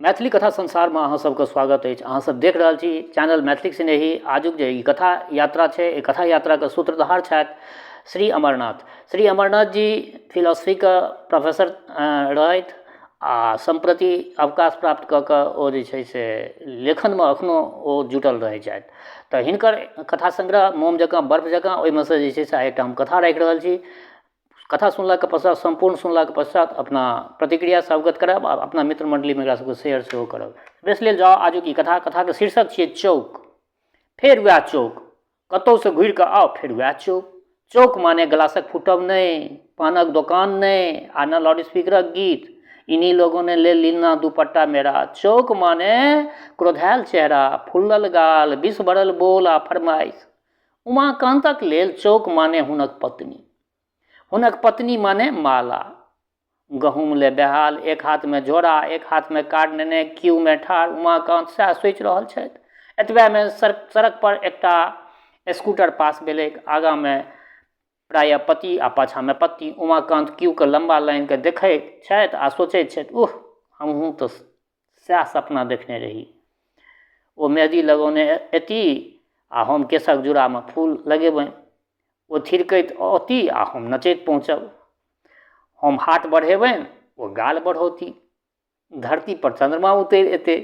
मैथिली कथा संसार में अहाँ सबके स्वागत है। अहाँ सब देख रहल छी चैनल मैथिली स्नेही। आजुक जे ई कथा यात्रा है, ई कथा यात्रा के सूत्रधार छथि श्री अमरनाथ। श्री अमरनाथ जी फिलॉसफी के प्रोफेसर रहथि आ संप्रति अवकाश प्राप्त कऽ कऽ ओ जे छै से लेखन में अखनो ओ जुटल रहै छथि। तऽ हिनकर कथा संग्रह मोम जकाँ बर्फ जकाँ ओहिमे से जे छै से एकटा हम कथा राखि रहल छी। कथा सुनला के पश्चात संपूर्ण सुनला के पश्चात अपना प्रतिक्रिया से अवगत करब आ अपना मित्र मंडली में एकरा सबके शेयर सेहो करब। बेस लेल जाओ आजू की कथा के शीर्षक छियै चौक। फेर वएह चौक, कतौ से घुरि कऽ आओ फेर वएह चौक। चौक माने गिलासक फूटब नहीं, पानक दुकान नहीं आ न लाउडस्पीकरक गीत। इन्हीं लोगों ने ले लीना दुपट्टा मेरा। चौक माने क्रोधायल चेहरा, फुल्लल गाल, विष भरल बोल आ फरमाइश। उमाकांतक लेल चौक माने हुनक पत्नी। हुनक पत्नी माने माला। गहूम ले बेहाल, एक हाथ में झोरा, एक हाथ में कार्ड नेने क्यू में ठाड़ उमाकांत सएह सोचि रहल छथि। एतबे में सड़क पर एकटा स्कूटर पास भेलै। आगा में प्रायः पति आ पाछा में पत्नी। उमाकांत क्यू के लंबा लाइन के देखैत छथि आ सोचैत छथि, उह हमहूँ तो सएह सपना देखने रही। ओ मेहंदी लगौने एती आ हम केशक जुड़ा में फूल लगेबनि। ओ थिरकैत औती आ हम नचैत पहुँचब। हम हाथ बढ़ेबनि, ओ गाल बढ़ौती। धरती पर चंद्रमा उतरि एतै,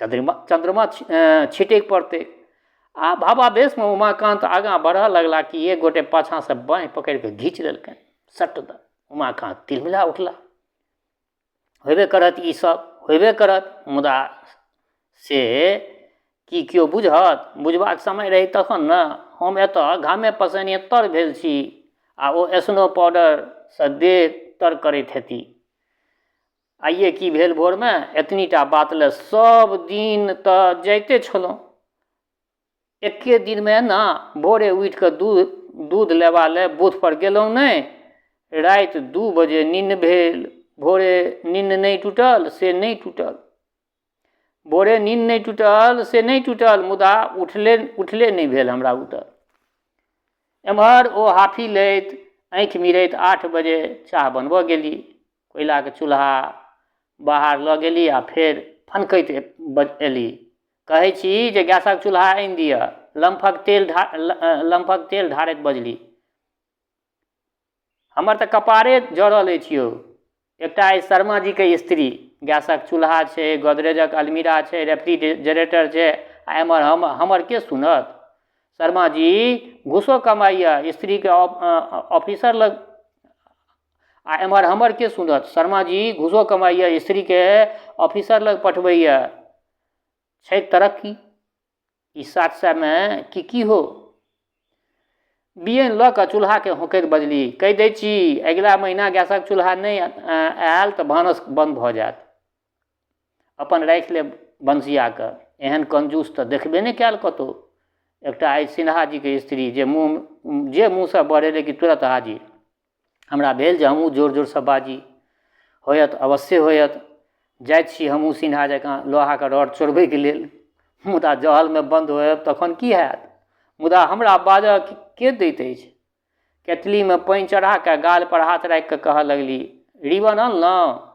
चंद्रमा छिटैक पड़तै। आ भावावेश में उमाकांत आगाँ बढ़ऽ लगला कि एक गोटे पाछाँ से बाँहि पकड़ि कऽ घींच लेलकनि। सट द उमाकांत तिलमिला उठला। होबे करत, ई सब होबे करत, मुदा से की केओ बुझत? बुझबाक समय रही तखन न। हम एतऽ घामे पसेने तर भेल छी आ ओ स्नो पाउडर से देह तर करैत हेती। आइये की भेल भोर में? एतनीटा बात ले सब दिन तऽ जाइते छलहुँ। एके दिन में ना भोरे उठि कऽ दूध लेवा ले बूथ पर गेलहुँ नहीं। राति 2 बजे नींद भेल। भोरे नींद नहीं टूटल से नहीं टूटल। भोरे नींद नहीं टूटल से नहीं टूटल, मुदा उठले नहीं भेल हमरा उतर। एम्हर ओ हाफी लैत आँखि मिरैत 8 बजे चाह बनबऽ गेली। कोयला के चूल्हा बाहर लऽ गेली आ फेर फनकैत एली। कहै छी जे गैसक चूल्हा आनि दिअ। लम्फक तेल ढारैत बजली। हमर तऽ कपारे जड़ल अछि यौ। एकटा अछि शर्मा जी के स्त्री। गैसक चूल्हा छै, गोदरेजक अलमीरा छै, रेफ्रिजरेटर छै, आ एम्हर हमर के सुनत? शर्मा जी घूसो कमाइया स्त्री के ऑफिसर लग, आ एम्हर हमर के सुनत? शर्मा जी घूसो कमाइया स्त्री के ऑफिसर लग पठबैया। छै तरक्की ई 700 में की हो? बियन लऽ कऽ चूल्हा के होकैत बजली। कहि दै छी अगिला महीना गैसक चूल्हा नहीं आयल तऽ भानस बंद भऽ जायत। अपन राखि लेब बंसिया के। एहन कंजूस तऽ देखबे नहीं कयल कतौ। एकटा अछि सिन्हा जी के स्त्री जे मुँह से बढ़ेले कि तुरंत हाजिर। हमरा भेल जे हमहूँ जोर जोर से बाजी। होयत अवश्य होयत। जाइत छी हमहूँ सिन्हा जकाँ लोहा के रॉड चोरबै के लेल। मुदा जहल में बंद होयब तखन की हैत? मुदा हमरा बाजऽ के दैत अछि? केतली में पानि चढ़ा के गाल पर हाथ राखि कऽ कहऽ लगली, रिबन अनलहुँ?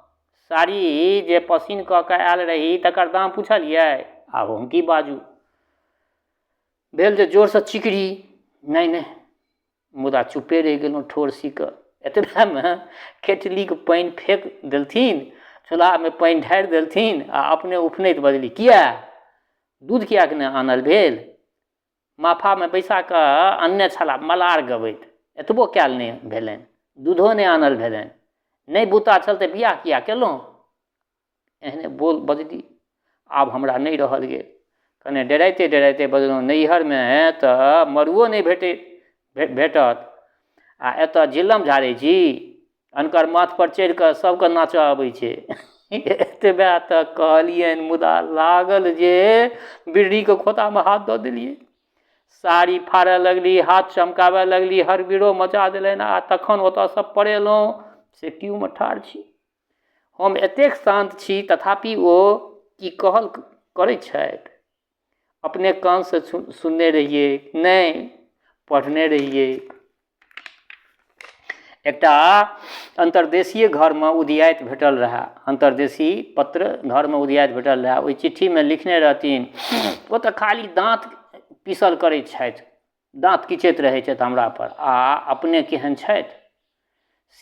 साड़ी जे पसीन कऽ के आयल रही तकर दाम पुछलियै? आब हम की बाजू? भेल जे जोर से चिकरी। नहीं, मुदा चुपे रहि गेलहुँ ठोर सी कऽ। एतबे में केतली के पानि फेंक देलथिन, चूल्हा में पानि ढारि देलथिन आ अपने उफनैत बजली, किया? दूध किया के नहीं आनल भेल? माफा में बैसा कऽ अन्ने छला मलार गबैत। एतबो कयल नहीं भेलनि, दूधो नहीं आनल भेलनि। नहीं बूता छल तऽ बियाह किया केलहुँ? एहने बोल बजली। आब हमरा नहीं रहल गेल। कने डराइते बजलहुँ, नैहर में तऽ मरुओ नहीं भेटत आ एतऽ झिल्लम झाड़ै छी। अनकर माथ पर चढ़ि कऽ सबके नाचऽ अबै छै। एतबे तक कहलियनि, मुदा लागल जे बिरड़ी के खोता में हाथ दऽ देलियै। साड़ी फाड़ऽ लगली, हाथ चमकाबऽ लगली, हरबिरो मचा देलनि। आ तखन ओतऽ से पड़ेलहुँ से क्यू में ठाढ़ छी। हम एतेक शांत छी तथापि ओ की कहल करैत छथि? अपने कान से सुनने रहिए, नहीं पढ़ने रहिए। एकटा अंतर्देशीय घर में उधियाइत भेटल रहा, अंतर्देशी पत्र घर में उधियाइत भेटल रहा। ओहि चिट्ठी में लिखने रहथिन, वो तो खाली दाँत पीसल करैत छथि, दाँत किचैत रहै छथि हमरा पर, आ अपने केहन छथि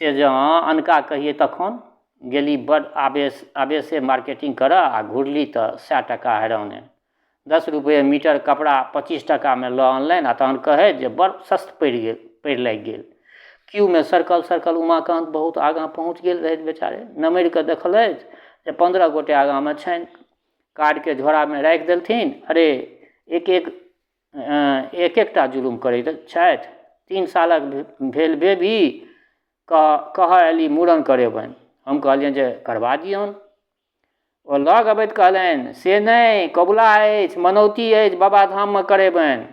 से जँ अनका कहिए तखन गेली बड़ आवेशे मार्केटिंग करऽ आ घुरली तो 100 टका हेरौने, 10 रुपये मीटर कपड़ा 25 टका में लऽ अनलनि आ तहन कहे जे बड़ सस्त पड़ि लागि गेल। क्यू में सर्कल उमाकांत बहुत आगाँ पहुँच गेल रहथि बेचारे, नमरि कऽ देखलथि जे 15 गोटे आगाँ में छनि, कार्ड के झोरा में राखि देलथिन। अरे एक एकटा जुलुम करैत छथि। 3 सालक भेल बेबी कह एली मूड़न करेबनि, हम कहलियनि जे करबा दियौन। ओ लग अबैत कहलनि से नहि, कबुला अछि, मनौती अछि, बाबाधाम में करेबनि।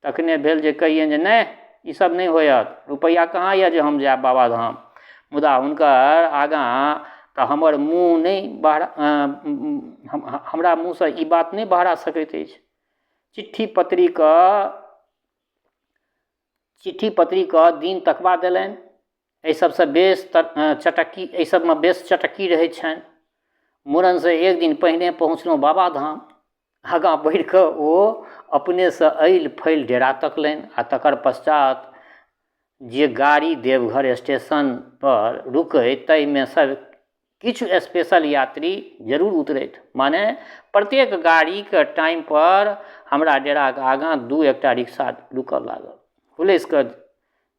तखने भेल जे कहियनि जे नहि, ई सब नहीं होयत, रुपैया कहाँ यऽ जे हम जायब बाबाधाम। मुदा हुनकर आगाँ तऽ हमर मुँह नहीं बहरा, हमरा मुँह से ई बात नहीं बहरा सकैत अछि। चिट्ठी पत्री क दिन तकबा देलनि। एहि सबसे बेस चटक्की, एहि सब में बेस चटक्की रहै छनि। मूड़न से एक दिन पहिने पहुँचलहुँ बाबाधाम। आगाँ बढ़ि कऽ ओ अपने से अइल फैल डेरा तकलनि आ तकर पश्चात जे गाड़ी देवघर स्टेशन पर रुकै ताहिमे सब किछु स्पेशल यात्री जरूर उतरैत। माने प्रत्येक गाड़ी के टाइम पर हमरा डेरा के आगाँ 2-1टा रिक्शा रुकल लागल। पुलिस के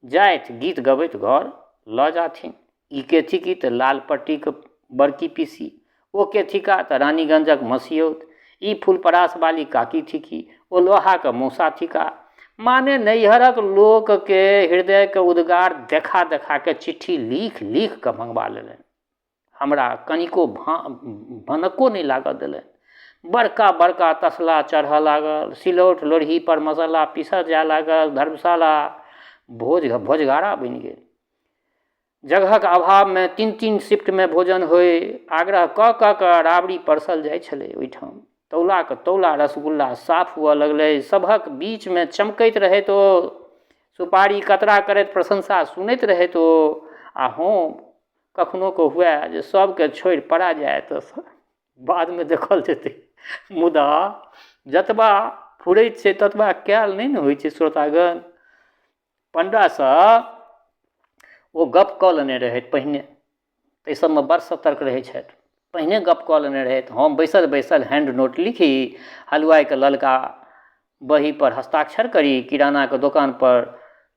जाइत गीत गबैत घर लऽ जाथिन। ई के थिकी तऽ लाल पट्टी के बड़की पीसी, ओ के थिका तऽ रानीगंजक मसियौत, ई फूलपरास वाली काकी थिकी, ओ लोहा के मौसा थिका। माने नैहरक लोक के हृदय के उद्गार देखा के चिट्ठी लिख के मंगवा लेलनि। हमरा कनिको भनको नहीं लागल देलनि। बड़का तसला चढ़ऽ लागल, सिलौट लोढ़ी पर मसाला पीसल जाय लागल, धर्मशाला भोजगारा बनि गेल। जगहक अभाव में 3-3 शिफ्ट में भोजन होय, आग्रह क राबड़ी परसल जाय छलै ओहिठाम। तौला के तौला रसगुल्ला साफ हुआ लगलै, सभक बीच में चमकैत रहे तो सुपारी कतरा करैत प्रशंसा सुनैत रहे तो, आ हम कखनो को हुए जे सबके छोड़ि पड़ा जाए तो बाद में देखल जेतै। मुदा जतबा फुरैत छै ततबा कयल नहीं ने होइ छै श्रोतागण। पंडा सँ ओ गप कऽ लेने रहथि पहिने, ताहि सबमें बड़ सतर्क रहै छथि। पहिने गप कऽ लेने रहथि, हम बैसल हैंड नोट लिखी, हलवाई के ललका बही पर हस्ताक्षर करी, किराना के दुकान पर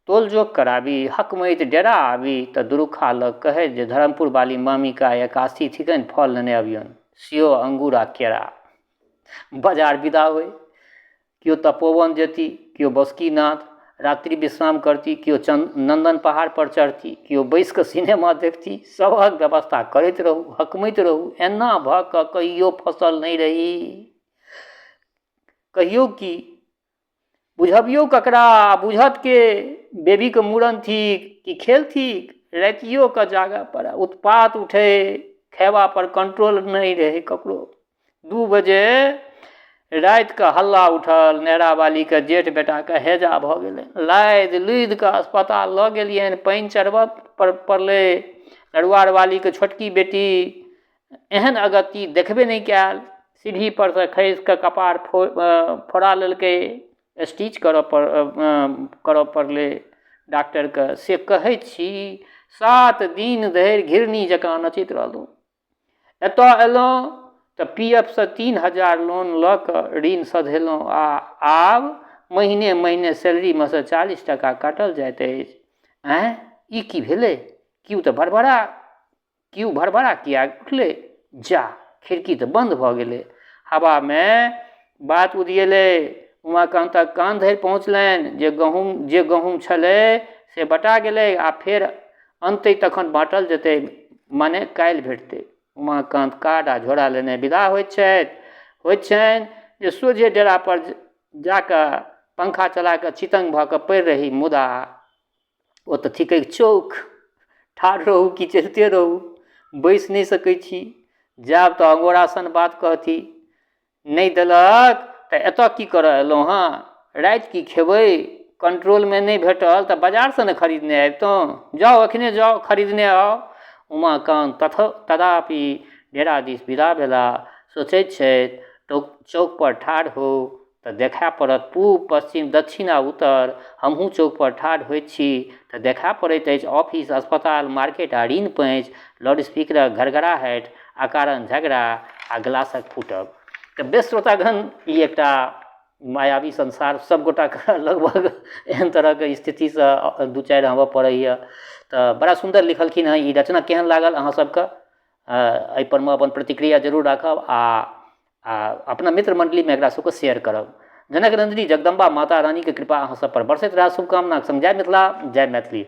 तोल जोख कराबी, हकमैत डेरा आबी तऽ दुरुखा लग कहे जे धर्मपुर वाली मामी का 81 थिकनि, फल लेने अबियन, सेव अंगूर आ केरा। बाजार विदा होय, क्यों तपोवन जेती, क्यों बासुकीनाथ, रात्रि विश्राम करती, क्यों नंदन पहाड़ पर चढ़ती, क्यों बैस कऽ सिनेमा देखती। सबक व्यवस्था करैत रहू, हकमैत रहू। एना भऽ कऽ कहियो फसल नहीं रही। कहियो की बुझबियो ककरा, बुझत के बेबी के मूड़न थी कि खेल थी। रातियो के जागऽ पड़ा, उत्पात उठे, खेवा पर कंट्रोल नहीं रहे ककरो। 2 बजे रात के हल्ला उठल, नेहरा वाली के जेठ बेटा के हेजा भऽ गेलै, लाद लूद के अस्पताल लऽ गेलियनि। पानि चढ़बऽ पड़लै। नरुआर वाली के छोटकी बेटी एहन अगति देखबे नहीं कैल, सीढ़ी पर से खसि के कपार फोड़ा लेलकै, स्टिच करऽ पड़लै डॉक्टर के। से कहैत छी 7 दिन धरि घिरनी जकाँ नचैत रहलहुँ। एतऽ एलहुँ तऽ PF से 3000 लोन लऽ कऽ ऋण सधेलहुँ, आ आब महीने सैलरी में से 40 टका काटल जाइत अछि। ई की भेलै? क्यों भरभरा किया उठलै? जा, खिड़की तऽ बंद भऽ गेलै। हवा में बात उदियेलै। उमाकान्तक कान धरि पहुँचलनि जे गहूँम छलै से बटा गेलै, आ फेर अनतै तखन बाँटल जेतै, माने काल्हि भेटतै। उमाकान्त कार्ड आ झोरा लेने विदा होइत छनि जे सोझे डेरा पर जाकऽ पंखा चला कऽ चितंग भऽ कऽ पड़ि रही। मुदा ओ तऽ थिकै चौक, ठाढ़ रहू कि चलिते रहू, बैस नहीं सकै छी। जायब तऽ अंगोरासन बात कहती, नहीं देलक तऽ एतऽ की करऽ एलहुँ हँ, राति की खेबै, कंट्रोल में नहीं भेटल तऽ बाजार से न खरीदने आबितौं। जाओ अखने जाओ खरीदने आओ। उमाकान्त तदापि डेरा दिस विदा भेलाह। सोचैत छथि चौक पर ठाढ़ हो तऽ देखा पड़त पूब पश्चिम दक्षिण आ उत्तर। हमहूँ चौक पर ठाढ़ होइत छी तऽ देखा पड़ैत अछि ऑफिस, अस्पताल, मार्केट आ ऋण पैंच, लाउडस्पीकरक घड़घड़ाहटि, अकारण झगड़ा आ गिलासक फूटब। तऽ बेस श्रोतागण, ई एकटा मायावी संसार सब गोटाके लगभग एहन तरहके स्थितिसँ दू चारि आबऽ पड़ैए। तऽ बड़ा सुन्दर लिखलखिन हँ। ई रचना केहन लागल अहाँ सबके, एहिपरमे अपन प्रतिक्रिया जरूर राखब आ अपना मित्र मंडलीमे एकरा सबके शेयर करब। जनक नंदिनी जगदम्बा माता रानीके कृपा अहाँ सब पर बरसैत रहै। शुभकामनाक संग जय मिथिला, जय मैथिली।